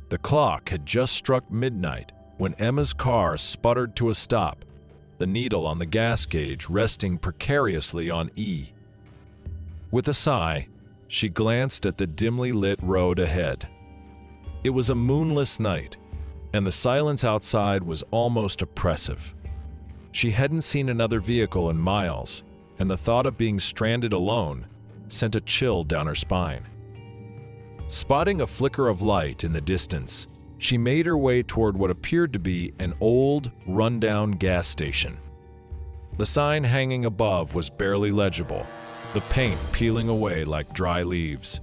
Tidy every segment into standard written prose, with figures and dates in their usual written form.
The clock had just struck midnight when Emma's car sputtered to a stop, the needle on the gas gauge resting precariously on E. With a sigh, she glanced at the dimly lit road ahead. It was a moonless night, and the silence outside was almost oppressive. She hadn't seen another vehicle in miles, and the thought of being stranded alone sent a chill down her spine. Spotting a flicker of light in the distance, she made her way toward what appeared to be an old, run-down gas station. The sign hanging above was barely legible, the paint peeling away like dry leaves.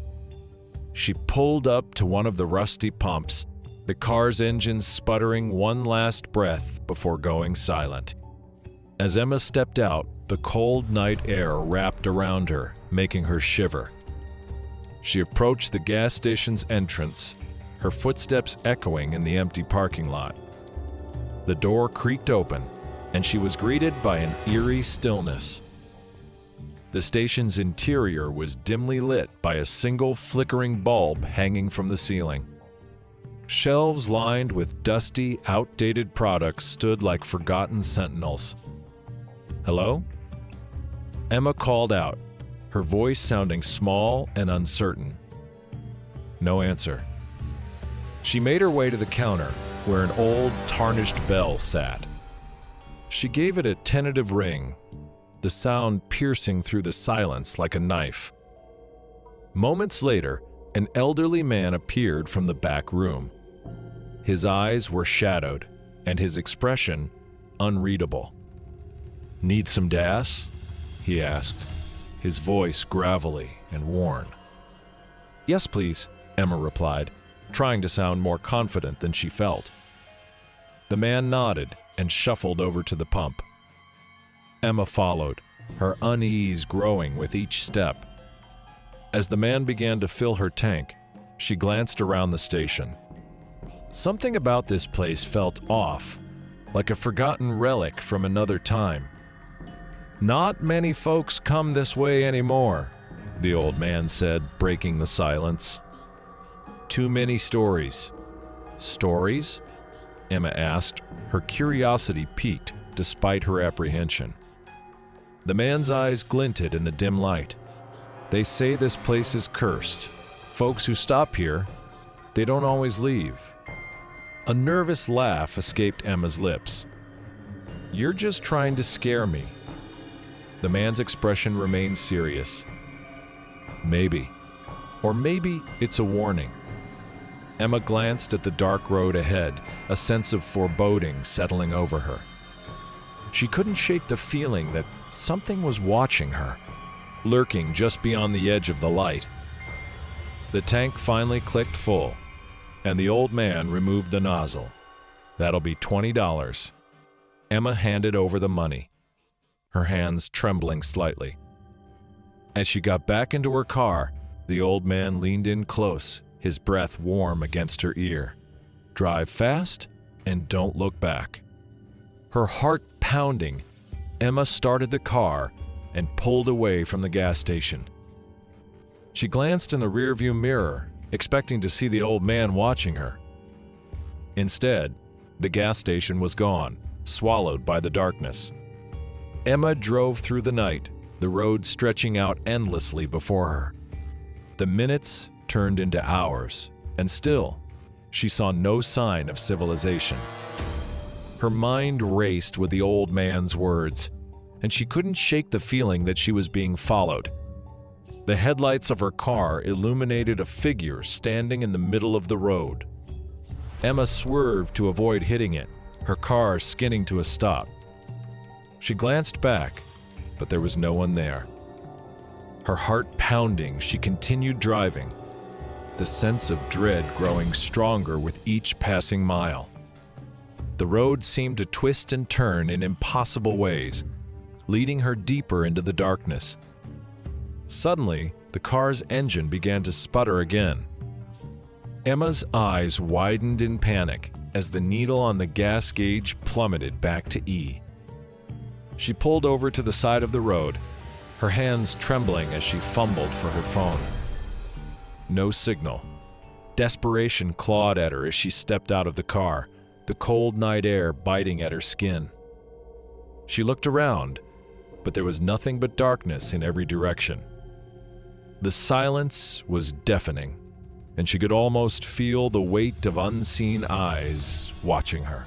She pulled up to one of the rusty pumps, the car's engines sputtering one last breath before going silent. As Emma stepped out, the cold night air wrapped around her, making her shiver. She approached the gas station's entrance, her footsteps echoing in the empty parking lot. The door creaked open, and she was greeted by an eerie stillness. The station's interior was dimly lit by a single flickering bulb hanging from the ceiling. Shelves lined with dusty, outdated products stood like forgotten sentinels. "Hello?" Emma called out, her voice sounding small and uncertain. No answer. She made her way to the counter, where an old, tarnished bell sat. She gave it a tentative ring, the sound piercing through the silence like a knife. Moments later, an elderly man appeared from the back room. His eyes were shadowed, and his expression unreadable. "Need some gas?" he asked, his voice gravelly and worn. "Yes, please," Emma replied, trying to sound more confident than she felt. The man nodded and shuffled over to the pump. Emma followed, her unease growing with each step. As the man began to fill her tank, she glanced around the station. Something about this place felt off, like a forgotten relic from another time. "Not many folks come this way anymore," the old man said, breaking the silence. "Too many stories." "Stories?" Emma asked, her curiosity piqued despite her apprehension. The man's eyes glinted in the dim light. "They say this place is cursed. Folks who stop here, they don't always leave." A nervous laugh escaped Emma's lips. "You're just trying to scare me." The man's expression remained serious. "Maybe. Or maybe it's a warning." Emma glanced at the dark road ahead, a sense of foreboding settling over her. She couldn't shake the feeling that something was watching her, lurking just beyond the edge of the light. The tank finally clicked full, and the old man removed the nozzle. "That'll be $20. Emma handed over the money, her hands trembling slightly. As she got back into her car, the old man leaned in close, his breath warm against her ear. "Drive fast and don't look back." Her heart pounding, Emma started the car and pulled away from the gas station. She glanced in the rearview mirror, expecting to see the old man watching her. Instead, the gas station was gone, swallowed by the darkness. Emma drove through the night, the road stretching out endlessly before her. The minutes turned into hours, and still, she saw no sign of civilization. Her mind raced with the old man's words, and she couldn't shake the feeling that she was being followed. The headlights of her car illuminated a figure standing in the middle of the road. Emma swerved to avoid hitting it, her car skidding to a stop. She glanced back, but there was no one there. Her heart pounding, she continued driving, the sense of dread growing stronger with each passing mile. The road seemed to twist and turn in impossible ways, leading her deeper into the darkness. Suddenly, the car's engine began to sputter again. Emma's eyes widened in panic as the needle on the gas gauge plummeted back to E. She pulled over to the side of the road, her hands trembling as she fumbled for her phone. No signal. Desperation clawed at her as she stepped out of the car, the cold night air biting at her skin. She looked around, but there was nothing but darkness in every direction. The silence was deafening, and she could almost feel the weight of unseen eyes watching her.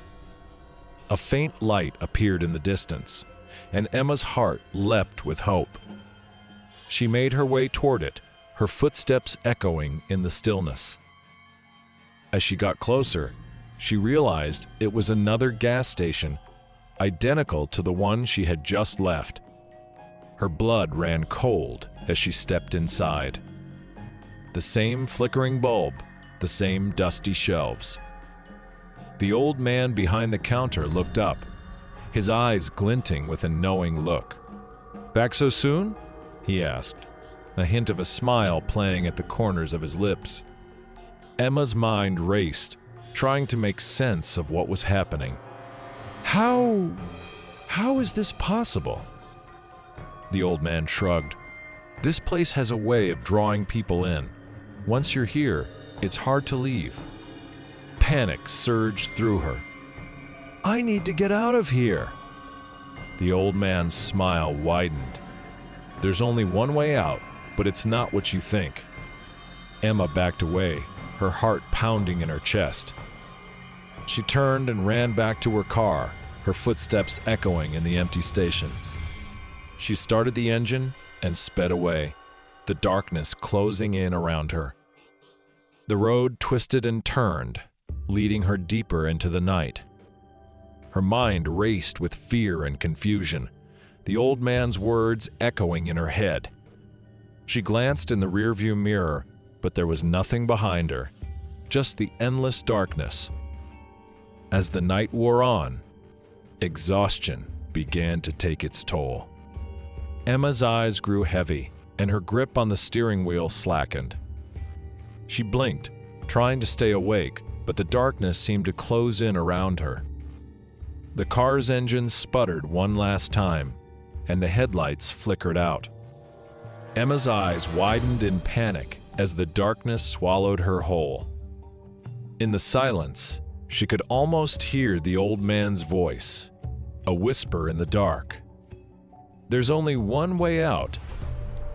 A faint light appeared in the distance, and Emma's heart leapt with hope. She made her way toward it, her footsteps echoing in the stillness. As she got closer, she realized it was another gas station, identical to the one she had just left. Her blood ran cold as she stepped inside. The same flickering bulb, the same dusty shelves. The old man behind the counter looked up, his eyes glinting with a knowing look. "Back so soon?" he asked, a hint of a smile playing at the corners of his lips. Emma's mind raced, trying to make sense of what was happening. How is this possible? The old man shrugged. This place has a way of drawing people in. Once you're here, it's hard to leave. Panic surged through her. I need to get out of here. The old man's smile widened. There's only one way out, but it's not what you think. Emma backed away, her heart pounding in her chest. She turned and ran back to her car, her footsteps echoing in the empty station. She started the engine and sped away, the darkness closing in around her. The road twisted and turned, leading her deeper into the night. Her mind raced with fear and confusion, the old man's words echoing in her head. She glanced in the rearview mirror, but there was nothing behind her, just the endless darkness. As the night wore on, exhaustion began to take its toll. Emma's eyes grew heavy, and her grip on the steering wheel slackened. She blinked, trying to stay awake, but the darkness seemed to close in around her. The car's engine sputtered one last time, and the headlights flickered out. Emma's eyes widened in panic as the darkness swallowed her whole. In the silence, she could almost hear the old man's voice, a whisper in the dark. There's only one way out.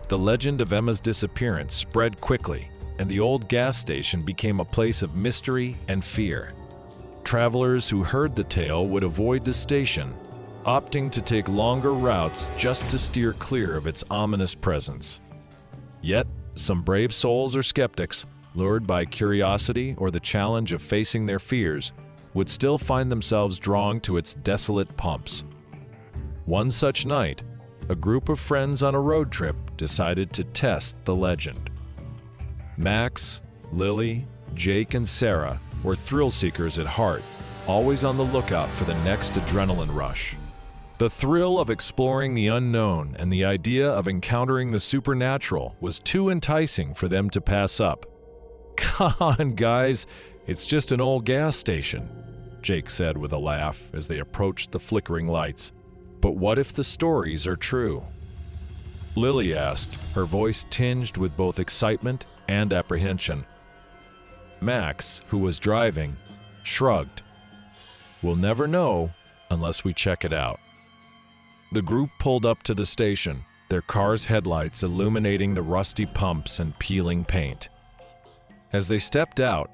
The legend of Emma's disappearance spread quickly, and the old gas station became a place of mystery and fear. Travelers who heard the tale would avoid the station, opting to take longer routes just to steer clear of its ominous presence. Yet, some brave souls or skeptics, lured by curiosity or the challenge of facing their fears, would still find themselves drawn to its desolate pumps. One such night, a group of friends on a road trip decided to test the legend. Max, Lily, Jake, and Sarah were thrill-seekers at heart, always on the lookout for the next adrenaline rush. The thrill of exploring the unknown and the idea of encountering the supernatural was too enticing for them to pass up. "Come on, guys, it's just an old gas station," Jake said with a laugh as they approached the flickering lights. "But what if the stories are true?" Lily asked, her voice tinged with both excitement and apprehension. Max, who was driving, shrugged. "We'll never know unless we check it out." The group pulled up to the station, their car's headlights illuminating the rusty pumps and peeling paint. As they stepped out,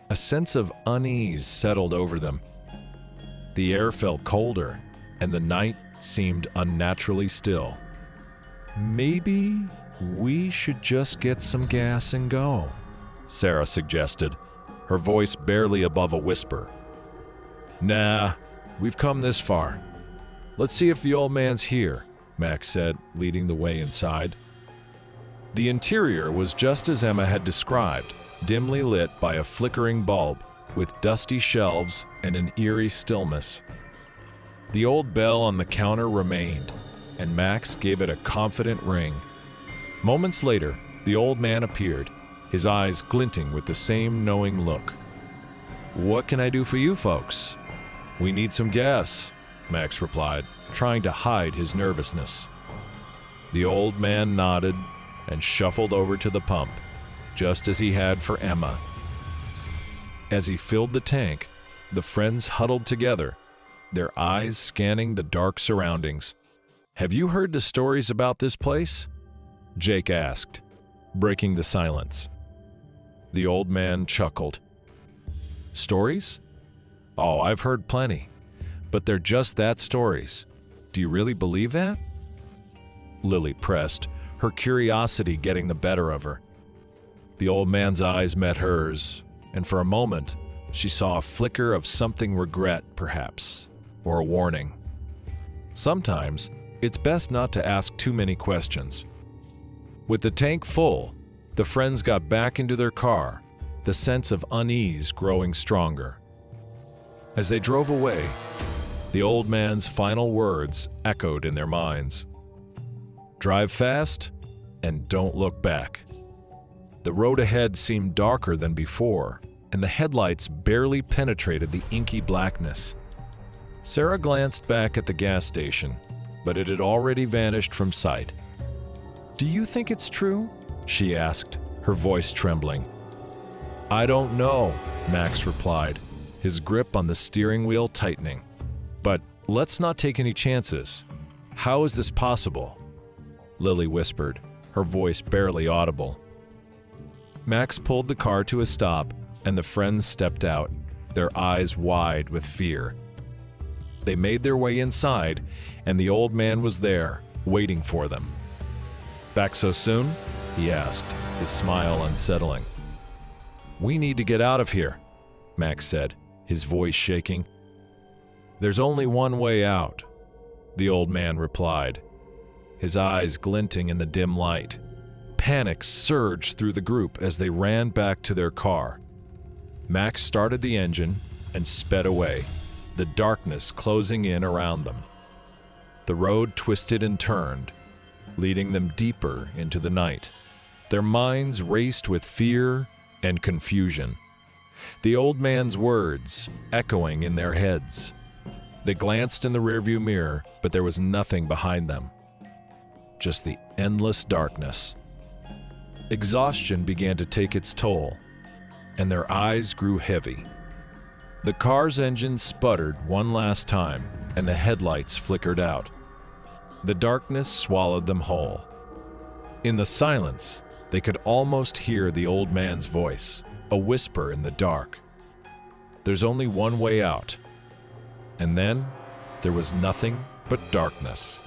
a sense of unease settled over them. The air felt colder, and the night seemed unnaturally still. "Maybe we should just get some gas and go," Sarah suggested, her voice barely above a whisper. "Nah, we've come this far. Let's see if the old man's here," Max said, leading the way inside. The interior was just as Emma had described, dimly lit by a flickering bulb, with dusty shelves and an eerie stillness. The old bell on the counter remained, and Max gave it a confident ring. Moments later, the old man appeared, his eyes glinting with the same knowing look. "What can I do for you folks?" "We need some gas," Max replied, trying to hide his nervousness. The old man nodded and shuffled over to the pump, just as he had for Emma, As he filled the tank, the friends huddled together, their eyes scanning the dark surroundings. "Have you heard the stories about this place?" Jake asked, breaking the silence. The old man chuckled. "Stories? Oh, I've heard plenty, but they're just that, stories. Do you really believe that?" Lily pressed, her curiosity getting the better of her. The old man's eyes met hers, and for a moment, she saw a flicker of something, regret, perhaps, or a warning. Sometimes, it's best not to ask too many questions. With the tank full, the friends got back into their car, the sense of unease growing stronger. As they drove away, the old man's final words echoed in their minds. "Drive fast and don't look back." The road ahead seemed darker than before, and the headlights barely penetrated the inky blackness. Sarah glanced back at the gas station, but it had already vanished from sight. "Do you think it's true?" she asked, her voice trembling. "I don't know," Max replied, his grip on the steering wheel tightening. "But let's not take any chances. How is this possible?" Lily whispered, her voice barely audible. Max pulled the car to a stop, and the friends stepped out, their eyes wide with fear. They made their way inside, and the old man was there, waiting for them. "Back so soon?" he asked, his smile unsettling. "We need to get out of here," Max said, his voice shaking. "There's only one way out," the old man replied, his eyes glinting in the dim light. Panic surged through the group as they ran back to their car. Max started the engine and sped away, the darkness closing in around them. The road twisted and turned, leading them deeper into the night. Their minds raced with fear and confusion, the old man's words echoing in their heads. They glanced in the rearview mirror, but there was nothing behind them, just the endless darkness. Exhaustion began to take its toll, and their eyes grew heavy. The car's engine sputtered one last time, and the headlights flickered out. The darkness swallowed them whole. In the silence, they could almost hear the old man's voice, a whisper in the dark. "There's only one way out." And then, there was nothing but darkness.